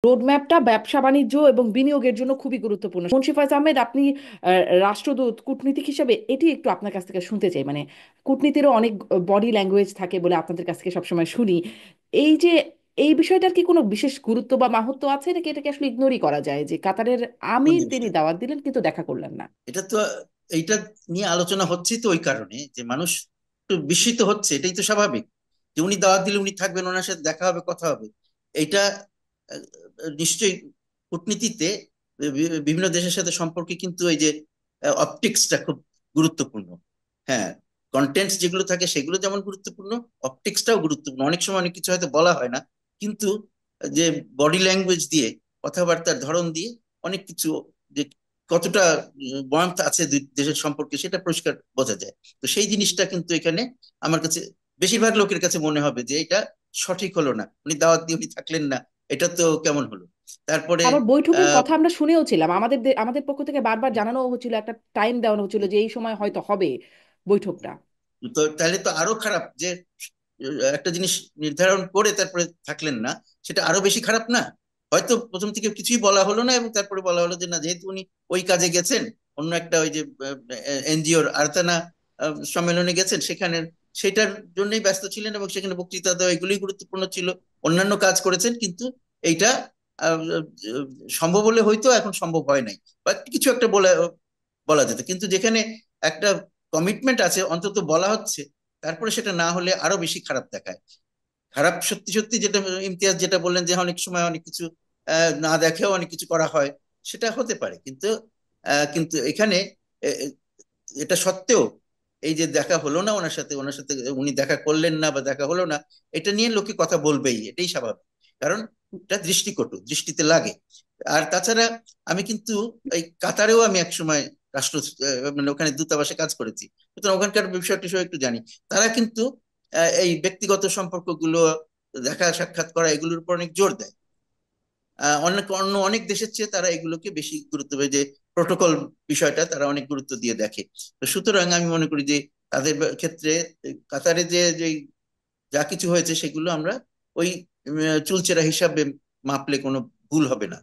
রোডম্যাপটা ব্যবসা বাণিজ্য এবং বিনিয়োগের জন্য খুবই গুরুত্বপূর্ণ। মুন্সি ফয়েজ আহমেদ, আপনি রাষ্ট্রদূত, কূটনীতিক হিসেবে এটি একটু আপনার কাছ থেকে শুনতে চাই। মানে কূটনীতিরও অনেক বডি ল্যাঙ্গুয়েজ থাকে বলে আপনাদের কাছ থেকে সবসময় শুনি। এই যে এই বিষয়টার কি কোনো বিশেষ গুরুত্ব বা মাহাত্ম্য আছে, নাকি এটাকে আসলে ইগনোরই করা যায় যে কাতারের কোন আমির তিনি জিনিসটা? দাওয়াত দিলেন কিন্তু দেখা করলেন না? এটা তো এইটা নিয়ে আলোচনা হচ্ছে তো ওই কারণে যে মানুষ একটু বিস্মিত হচ্ছে, এটাই তো স্বাভাবিক যে উনি দাওয়াত দিলে উনি থাকবেন, ওনার সাথে দেখা হবে, কথা হবে। এইটা আহ, নিশ্চয়ই কূটনীতিতে বিভিন্ন দেশের সাথে সম্পর্কে কিন্তু এই যে অপটিক্সটা খুব গুরুত্বপূর্ণ। হ্যাঁ, কন্টেন্টস যেগুলো থাকে সেগুলো যেমন গুরুত্বপূর্ণ, অপটিক্সটাও গুরুত্বপূর্ণ। অনেক সময় অনেক কিছু হয়তো বলা হয় না, কিন্তু যে বডি ল্যাঙ্গুয়েজ দিয়ে, কথাবার্তার ধরন দিয়ে অনেক কিছু, যে কতটা বয়ান আছে দুই দেশের সম্পর্কে, সেটা পরিষ্কার বোঝা যায়। তো সেই জিনিসটা কিন্তু এখানে আমার কাছে বেশিরভাগ লোকের কাছে মনে হবে যে এটা সঠিক হলো না, উনি দাওয়াত দিয়ে উনি থাকলেন না, এটা তো কেমন হলো। তারপরে আবার বৈঠকের আহ কথা আমরা শুনেও ছিলাম, আমাদের আমাদের পক্ষ থেকে বারবার জানানো হচ্ছিল, একটা টাইম দেওয়ানো হচ্ছিল যে এই সময় হয়তো হবে বৈঠকটা। তো তাহলে তো আরো খারাপ যে একটা জিনিস নির্ধারণ করে তারপরে থাকলেন না, সেটা আরো বেশি খারাপ না? হয়তো প্রথম থেকে কিছুই বলা হলো না এবং তারপরে বলা হলো যে না, যেহেতু উনি ওই কাজে গেছেন, অন্য একটা ওই যে এনজিওর আর্তানা সম্মেলনে গেছেন, সেখানে সেটার জন্যই ব্যস্ত ছিলেন এবং সেখানে বক্তৃতা দেওয়া এগুলোই গুরুত্বপূর্ণ ছিল। অন্যান্য কাজ করেছেন, কিন্তু এইটা আহ, আহ, সম্ভব হলে হয়তো, এখন সম্ভব হয় নাই, বা কিছু একটা বলা বলা যেত। কিন্তু যেখানে একটা কমিটমেন্ট আছে, অন্তত বলা হচ্ছে, তারপরে সেটা না হলে আরো বেশি খারাপ দেখায়। খারাপ সত্যি সত্যি, যেটা ইমতিয়াজ যেটা বললেন যে অনেক সময় অনেক কিছু না দেখেও অনেক কিছু করা হয়, সেটা হতে পারে। কিন্তু এখানে এ- এ- এটা সত্ত্বেও এই যে দেখা হলো না ওনার সাথে উনি দেখা করলেন না বা দেখা হলো না, এটা নিয়ে লোকে কথা বলবেই, এটাই স্বাভাবিক। কারণ এটা দৃষ্টিকটু, দৃষ্টিতে লাগে। আর তাছাড়া আমি কিন্তু এই কাতারেও আমি একসময় রাষ্ট্র মানে ওখানে দূতাবাসে কাজ করেছি, সুতরাং ওখানকার বিষয় টিষয় একটু জানি। তারা কিন্তু এই ব্যক্তিগত সম্পর্কগুলো, দেখা সাক্ষাৎ করা, এগুলোর উপর অনেক জোর দেয়। অন্য অনেক দেশের চেয়ে তারা এগুলোকে বেশি গুরুত্ব দেয়, যে প্রোটোকল বিষয়টা তারা অনেক গুরুত্ব দিয়ে দেখে। তো সুতরাং আমি মনে করি যে তাদের ক্ষেত্রে কাতারে যে যে যা কিছু হয়েছে সেগুলো আমরা ওই চুলচেরা হিসাবে মাপলে কোনো ভুল হবে না।